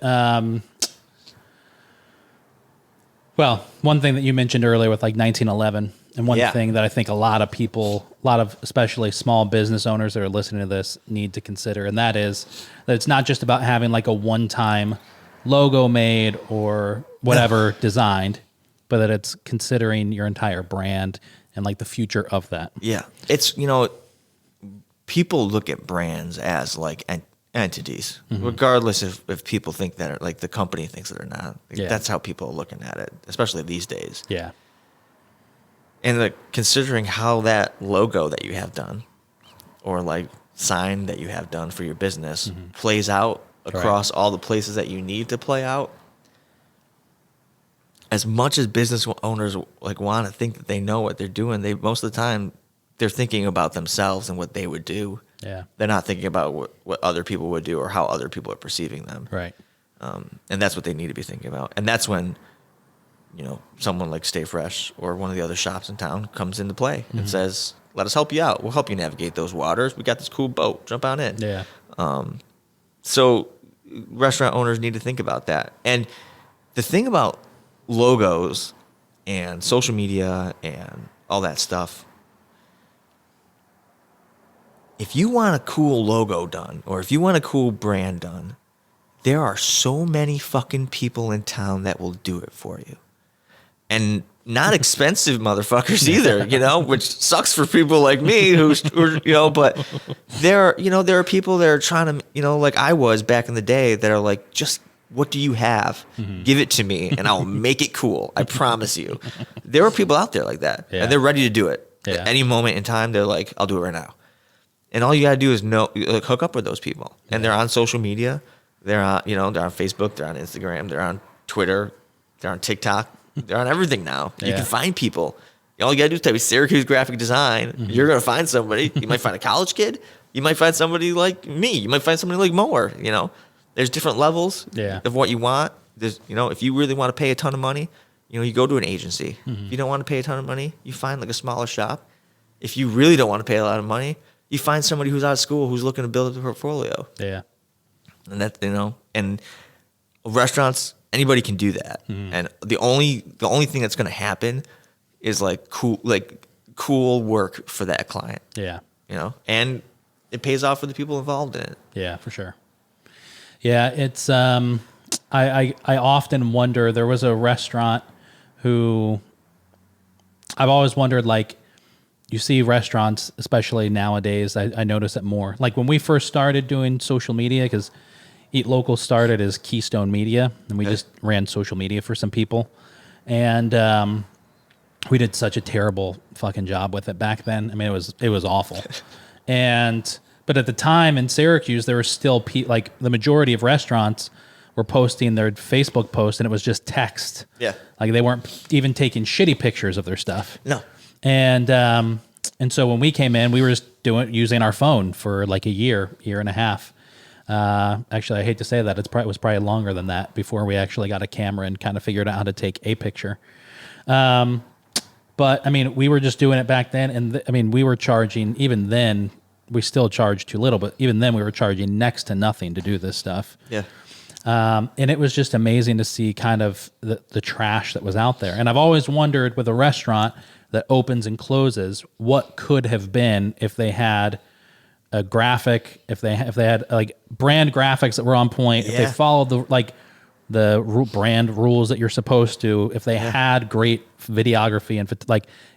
one thing that you mentioned earlier with like 1911, and one thing that I think a lot of especially small business owners that are listening to this need to consider, and that is that it's not just about having like a one-time logo made or whatever designed, but that it's considering your entire brand and like the future of that.
Yeah. It's, people look at brands as like entities, regardless if people think that, or like the company thinks that or not. Like, that's how people are looking at it, especially these days.
Yeah.
And like considering how that logo that you have done, or like sign that you have done for your business, plays out across all the places that you need to play out. As much as business owners like want to think that they know what they're doing, most of the time they're thinking about themselves and what they would do.
Yeah.
They're not thinking about what other people would do or how other people are perceiving them.
Right.
And that's what they need to be thinking about. And that's when, someone like Stay Fresh or one of the other shops in town comes into play and says, let us help you out. We'll help you navigate those waters. We got this cool boat. Jump on in.
Yeah.
So restaurant owners need to think about that. And the thing about logos and social media and all that stuff, if you want a cool logo done or if you want a cool brand done, there are so many fucking people in town that will do it for you. And not expensive motherfuckers either, which sucks for people like me but there are people that are trying to, like I was back in the day that are like, just what do you have? Give it to me and I'll make it cool. I promise you. There are people out there like that and they're ready to do it. At any moment in time, they're like, I'll do it right now. And all you got to do is hook up with those people. And they're on social media. They're on, they're on Facebook. They're on Instagram. They're on Twitter. They're on TikTok. They're on everything now. You can find people. All you got to do is type in Syracuse graphic design. You're going to find somebody. You might find a college kid. You might find somebody like me. You might find somebody like Mower. There's different levels of what you want. There's, if you really want to pay a ton of money, you go to an agency. If you don't want to pay a ton of money, you find like a smaller shop. If you really don't want to pay a lot of money, you find somebody who's out of school who's looking to build up a portfolio.
Yeah.
And that, and restaurants, anybody can do that. And the only thing that's going to happen is like cool work for that client.
Yeah.
And it pays off for the people involved in it.
Yeah, for sure. Yeah. It's, I often wonder, there was a restaurant who I've always wondered, like, you see restaurants, especially nowadays, I notice it more. Like when we first started doing social media, because Eat Local started as Keystone Media, and we just ran social media for some people. And we did such a terrible fucking job with it back then. I mean, it was awful. But at the time in Syracuse, there were still like the majority of restaurants were posting their Facebook post, and it was just text. Yeah. Like they weren't even taking shitty pictures of their stuff.
No.
And so when we came in, we were just using our phone for like a year and a half. Actually, I hate to say that. It was probably longer than that before we actually got a camera and kind of figured out how to take a picture. But I mean, we were just doing it back then, and I mean, we were charging even then. We still charge too little, but even then, we were charging next to nothing to do this stuff.
Yeah.
And it was just amazing to see kind of the trash that was out there. And I've always wondered with a restaurant that opens and closes, what could have been if they had a graphic, if they had like brand graphics that were on point, if they followed the brand rules that you're supposed to, if they had great videography and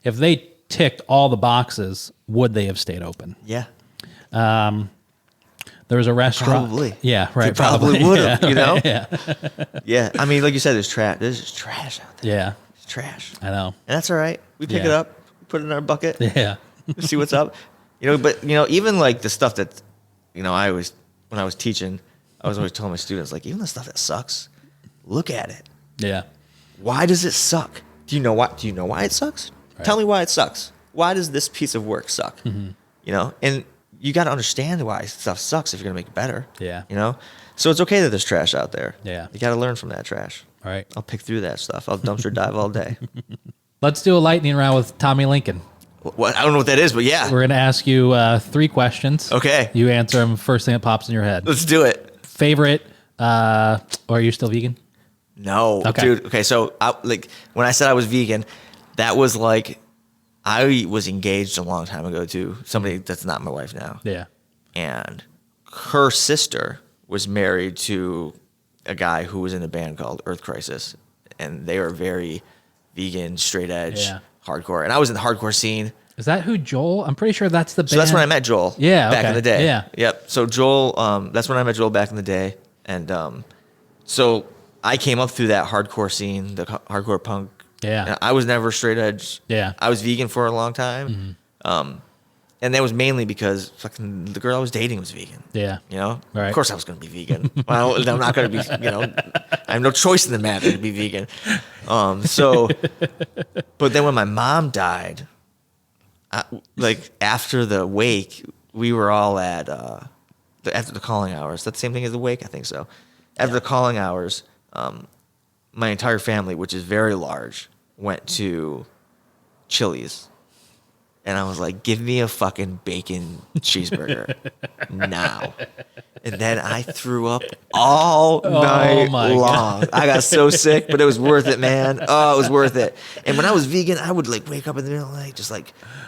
if they ticked all the boxes, would they have stayed open?
Yeah.
There was a restaurant.
Probably.
Yeah, right.
They probably would have, you know?
Yeah.
Yeah. I mean, like you said, there's trash. There's just trash out there.
Yeah.
It's trash.
I know.
And that's all right. We pick it up, put it in our bucket.
Yeah.
See what's up. But even like the stuff that, when I was teaching, I was always telling my students, like, even the stuff that sucks, look at it.
Yeah.
Why does it suck? Do you know why? Do you know why it sucks? Right. Tell me why it sucks. Why does this piece of work suck? Mm-hmm. And you got to understand why stuff sucks if you're going to make it better.
Yeah.
So it's okay that there's trash out there.
Yeah.
You got to learn from that trash.
All right.
I'll pick through that stuff. I'll dumpster dive all day.
Let's do a lightning round with Tommy Lincoln.
What? I don't know what that is, but yeah.
We're going to ask you 3 questions.
Okay.
You answer them first thing that pops in your head.
Let's do it.
Favorite, or are you still vegan?
No.
Okay.
Dude, okay, so when I said I was vegan, that was like, I was engaged a long time ago to somebody that's not my wife now.
Yeah.
And her sister was married to a guy who was in a band called Earth Crisis. And they were very vegan, straight edge, hardcore. And I was in the hardcore scene.
Is that who Joel? I'm pretty sure that's the band.
So that's when I met Joel. Back in the day.
Yeah.
Yep. So Joel, that's when I met Joel back in the day. And so I came up through that hardcore scene, the hardcore punk.
Yeah.
And I was never straight edge.
Yeah.
I was vegan for a long time. Mm-hmm. And that was mainly because fucking the girl I was dating was vegan.
Yeah. Right.
Of course I was going to be vegan. Well, I'm not going to be, I have no choice in the matter to be vegan. But then when my mom died, after the wake, we were all at, after the calling hours. That's the same thing as the wake? I think so. After the calling hours, my entire family, which is very large, went to Chili's. And I was like, give me a fucking bacon cheeseburger now. And then I threw up all night long. God. I got so sick, but it was worth it, man. Oh, it was worth it. And when I was vegan, I would wake up in the middle of the night, just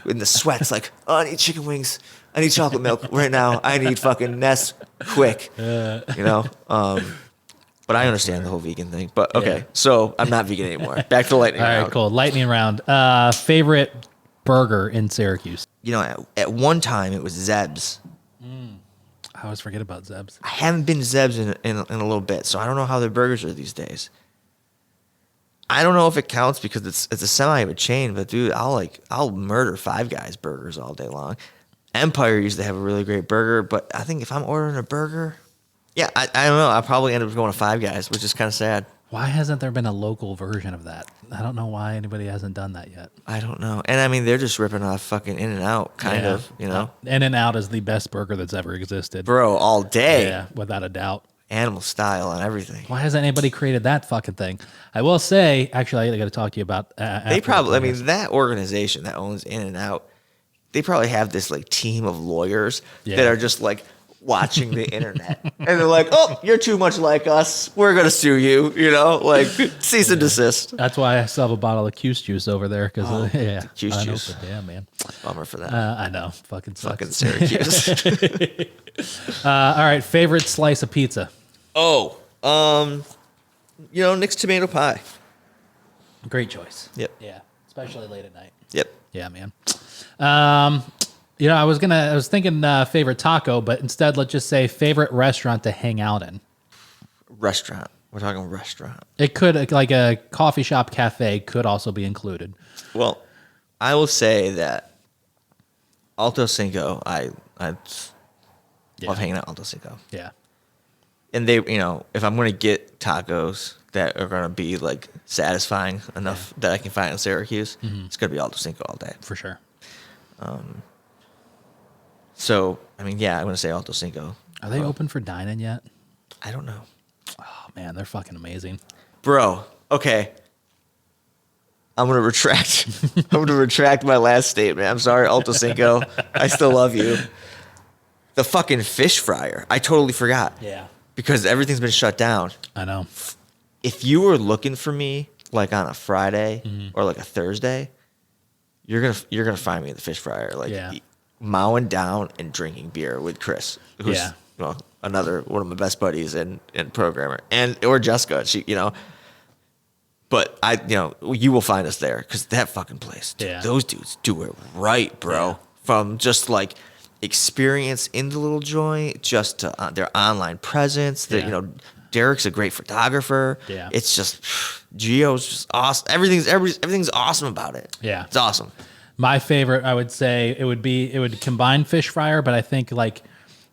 in the sweats, oh, I need chicken wings. I need chocolate milk right now. I need fucking Nest quick. But I understand the whole vegan thing. But okay, so I'm not vegan anymore. Back to the lightning round.
All right, cool. Lightning round. Favorite burger in Syracuse?
At one time it was Zeb's.
I always forget about Zeb's.
I haven't been to Zeb's in a little bit, so I don't know how their burgers are these days. I don't know if it counts because it's a semi of a chain, but dude, I'll murder Five Guys burgers all day long. Empire used to have a really great burger, but I think if I'm ordering a burger, I don't know. I'll probably end up going to Five Guys, which is kind of sad.
Why hasn't there been a local version of that? I don't know why anybody hasn't done that yet.
I don't know. And I mean, they're just ripping off fucking In-N-Out, kind of,
In-N-Out is the best burger that's ever existed.
Bro, all day.
Yeah, without a doubt.
Animal style and everything.
Why hasn't anybody created that fucking thing? I will say, actually, I got to talk to you about.
They probably, that organization that owns In-N-Out, they probably have this team of lawyers that are just watching the internet. And they're like, oh, you're too much like us. We're going to sue you, cease and desist.
That's why I still have a bottle of Cuse juice over there. Because
Cuse juice.
Yeah, man.
Bummer for that.
I know. Fucking sucks.
Fucking Syracuse.
All right. Favorite slice of pizza?
Oh, Nick's tomato pie.
Great choice.
Yep.
Yeah. Especially late at night.
Yep.
Yeah, man. I was thinking favorite taco, but instead let's just say favorite restaurant to hang out in.
Restaurant. We're talking restaurant.
It could, like a coffee shop, cafe could also be included.
Well, I will say that Alto Cinco, I love hanging out at Alto Cinco.
Yeah.
And they, if I'm going to get tacos that are going to be satisfying enough that I can find in Syracuse, it's going to be Alto Cinco all day.
For sure.
So, I'm going to say Alto Cinco.
Are they open for dine-in yet?
I don't know.
Oh, man, they're fucking amazing.
Bro, okay. I'm gonna retract. I'm gonna retract my last statement. I'm sorry, Alto Cinco. I still love you. The fucking fish fryer. I totally forgot.
Yeah.
Because everything's been shut down.
I know.
If you were looking for me like on a Friday or like a Thursday, you're gonna find me at the fish fryer, like mowing down and drinking beer with Chris, who's another one of my best buddies and programmer, or Jessica. She, but you will find us there because that fucking place, dude, those dudes do it right, bro. Yeah. From just like experience in the little joint, just to their online presence. Derek's a great photographer. Yeah, it's just Gio's just awesome. Everything's awesome about it. Yeah, it's awesome.
My favorite, I would say, it would combine fish fryer, but I think like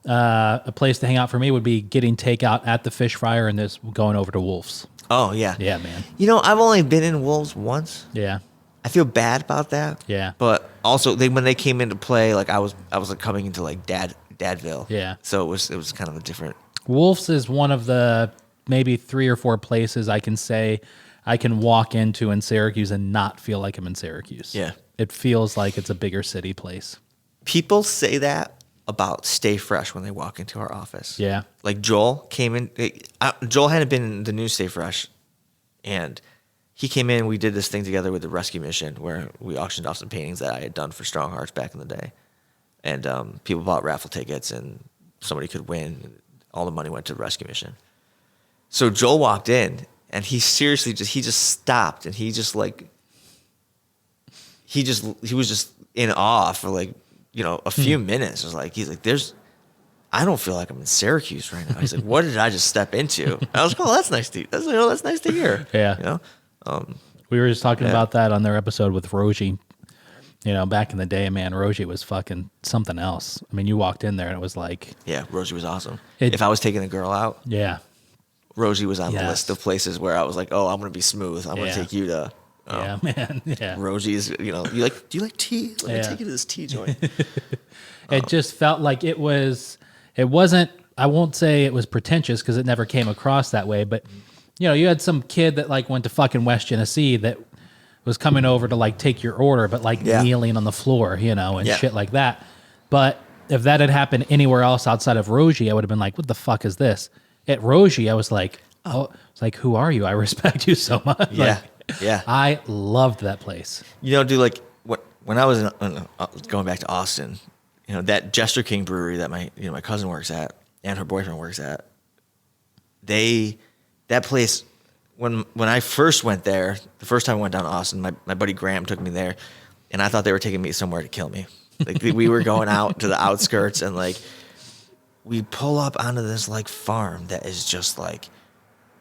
a place to hang out for me would be getting takeout at the fish fryer and this going over to Wolf's.
Oh yeah,
yeah, man.
I've only been in Wolf's once.
Yeah,
I feel bad about that.
Yeah,
but also when they came into play, like I was like coming into like Dadville. Yeah, so it was kind of a different.
Wolf's is one of the maybe 3 or 4 places I can say I can walk into in Syracuse and not feel like I'm in Syracuse. Yeah. It feels like it's a bigger city place.
People say that about Stay Fresh when they walk into our office. Yeah. Like Joel came in. Joel hadn't been in the new Stay Fresh, and he came in. We did this thing together with the rescue mission where we auctioned off some paintings that I had done for Strong Hearts back in the day. And people bought raffle tickets, and somebody could win. All the money went to the rescue mission. So Joel walked in, and he seriously just stopped, and he was just in awe for like a few minutes. He's like, I don't feel like I'm in Syracuse right now. He's like, what did I just step into? And I was like, oh, that's nice to that's nice to hear. Yeah.
We were just talking about that on their episode with Roshi. Back in the day, man, Roshi was fucking something else. I mean, you walked in there and it was like...
Yeah, Roshi was awesome. If I was taking a girl out, Roshi was on the list of places where I was like, oh, I'm going to be smooth. I'm going to take you to... yeah, man. Yeah. Roshi's, do you like tea? Let me take you to this tea joint.
It just felt like it wasn't, I won't say it was pretentious because it never came across that way, but, you had some kid that like went to fucking West Genesee that was coming over to like take your order, but like kneeling on the floor, and shit like that. But if that had happened anywhere else outside of Roshi, I would have been like, what the fuck is this? At Roshi, I was like, it's like, who are you? I respect you so much. Yeah. Yeah. I loved that place.
Dude, like when I was going back to Austin, that Jester King brewery that my cousin works at and her boyfriend works at, that place, when I first went there, the first time I went down to Austin, my buddy Graham took me there, and I thought they were taking me somewhere to kill me. Like we were going out to the outskirts, and like we pull up onto this like farm that is just like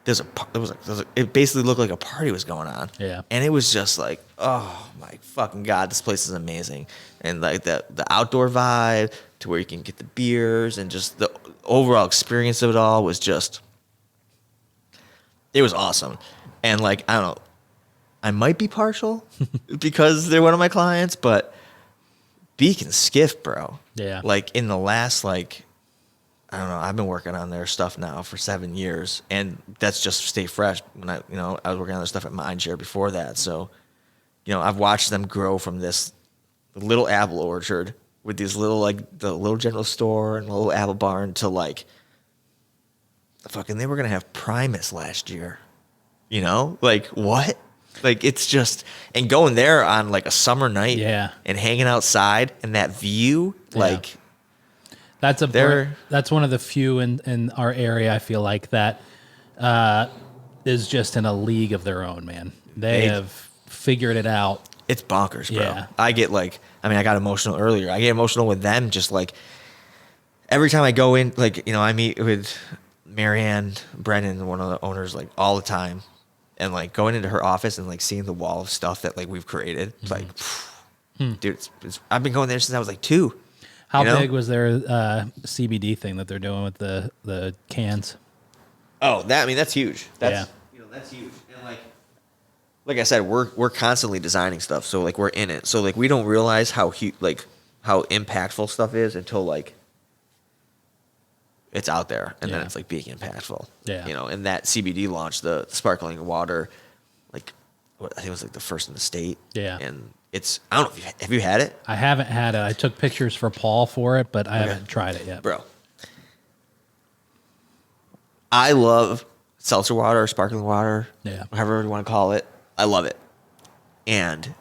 it basically looked like a party was going on. Yeah, and it was just like, oh my fucking god, this place is amazing, and like the outdoor vibe to where you can get the beers and just the overall experience of it all was just. It was awesome. And like, I don't know, I might be partial because they're one of my clients, but Beak and Skiff, bro. Yeah. Like in the last, like, I don't know, I've been working on their stuff now for 7 years, and that's just Stay Fresh. When I was working on their stuff at Mindshare before that. So, I've watched them grow from this little apple orchard with these little, like the little general store and little apple barn to like, fucking, they were gonna have Primus last year, like what? Like it's just, and going there on like a summer night, and hanging outside and that view, like
that's one of the few in our area. I feel like that is just in a league of their own, man. They have figured it out.
It's bonkers, bro. Yeah. I got emotional earlier. I get emotional with them, just like every time I go in, like I meet with Marianne Brennan, one of the owners, like all the time, and like going into her office and like seeing the wall of stuff that like we've created, like, dude, I've been going there since I was like 2.
How big was their CBD thing that they're doing with the cans?
Oh, that's huge. That's huge. And like I said, we're constantly designing stuff, so like we're in it. So like we don't realize how impactful stuff is until like it's out there, and then it's like being impactful. Yeah. And that CBD launch, the sparkling water, like I think it was like the first in the state.
Yeah.
And I don't know if have you had it?
I haven't had it. I took pictures for Paul for it, but I haven't tried it yet.
Bro. I love seltzer water, sparkling water, whatever you want to call it. I love it. And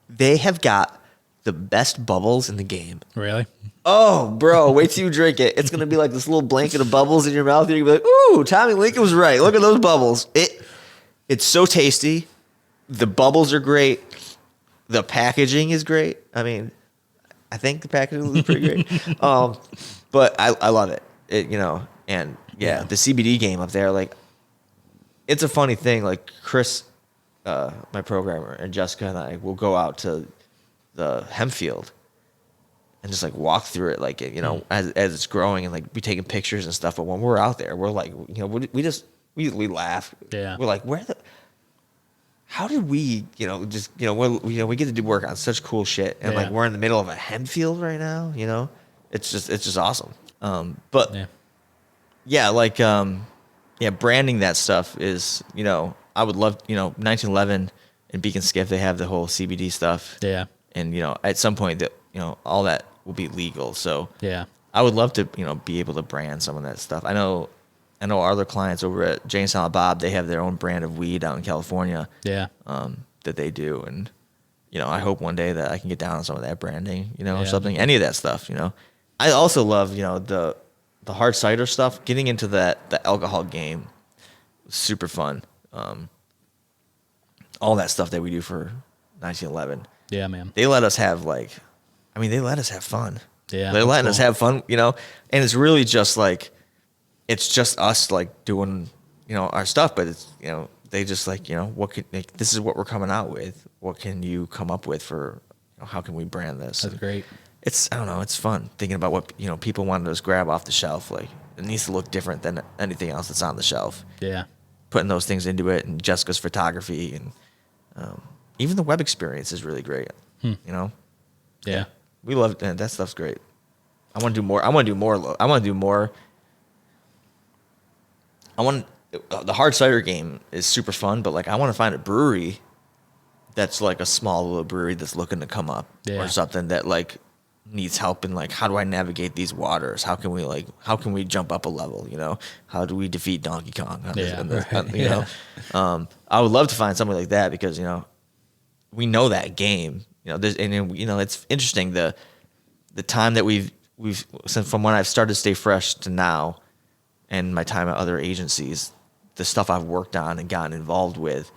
they have got the best bubbles in the game.
Really?
Oh, bro, wait till you drink it. It's going to be like this little blanket of bubbles in your mouth. You're going to be like, ooh, Tommy Lincoln was right. Look at those bubbles. It's so tasty. The bubbles are great. The packaging is great. I mean, I think the packaging is pretty great. But I love it. And the CBD game up there, like, it's a funny thing. Like, Chris, my programmer, and Jessica and I will go out to the hemp field and just like walk through it, like, as it's growing, and like be taking pictures and stuff. But when we're out there, we're like, we laugh.
Yeah.
We're like, how did we, we get to do work on such cool shit, and like we're in the middle of a hemp field right now. It's just awesome. Branding that stuff is, I would love, 1911 and Beacon Skiff, they have the whole CBD stuff.
Yeah.
And, at some point that, all that will be legal. So
yeah,
I would love to, be able to brand some of that stuff. I know our other clients over at Jane Silent Bob, they have their own brand of weed out in California.
Yeah.
That they do. And, I hope one day that I can get down on some of that branding, or something, any of that stuff, I also love, the hard cider stuff, getting into the alcohol game. Super fun. All that stuff that we do for 1911.
Yeah, man.
They let us have they let us have fun.
Yeah.
They're letting us have fun, and it's really just like, it's just us like doing, our stuff, but it's, they just like, this is what we're coming out with. What can you come up with for, how can we brand this?
That's great.
I don't know, it's fun thinking about what, people want to just grab off the shelf. Like, it needs to look different than anything else that's on the shelf.
Yeah.
Putting those things into it, and Jessica's photography, and even the web experience is really great.
Yeah.
We love it. That stuff's great. I want to do more. I want to do more. The hard cider game is super fun, but like, I want to find a brewery that's like a small little brewery that's looking to come up, or something that like needs help in like, how do I navigate these waters? How can we jump up a level? How do we defeat Donkey Kong? I would love to find something like that, because we know that game. It's interesting the time that we've since from when I've started Stay Fresh to now, and my time at other agencies, the stuff I've worked on and gotten involved with.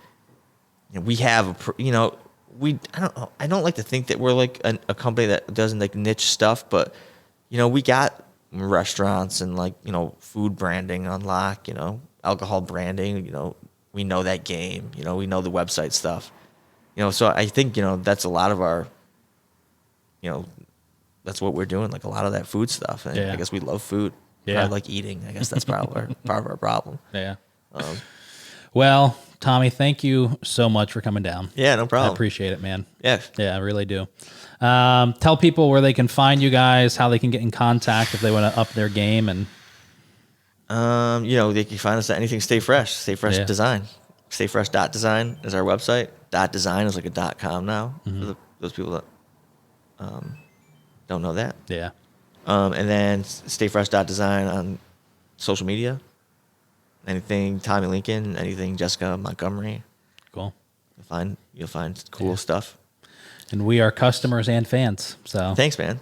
We have I don't like to think that we're like a company that doesn't like niche stuff, but we got restaurants and like food branding on lock, alcohol branding, we know that game, we know the website stuff, so I think that's a lot of our, that's what we're doing, like a lot of that food stuff. And I guess we love food. I like eating. I guess that's probably part of our problem.
Yeah. Well, Tommy, thank you so much for coming down.
Yeah, no problem.
I appreciate it, man.
Yeah.
Yeah, I really do. Tell people where they can find you guys, how they can get in contact if they want to up their game. And
they can find us at anything Stay Fresh, Stay Fresh Design. StayFresh.design is our website. .design is like a .com now, for those people that don't know that.
Yeah.
And then StayFresh.design on social media. Anything Tommy Lincoln, anything Jessica Montgomery.
Cool.
You'll find cool stuff.
And we are customers and fans. So
thanks, man.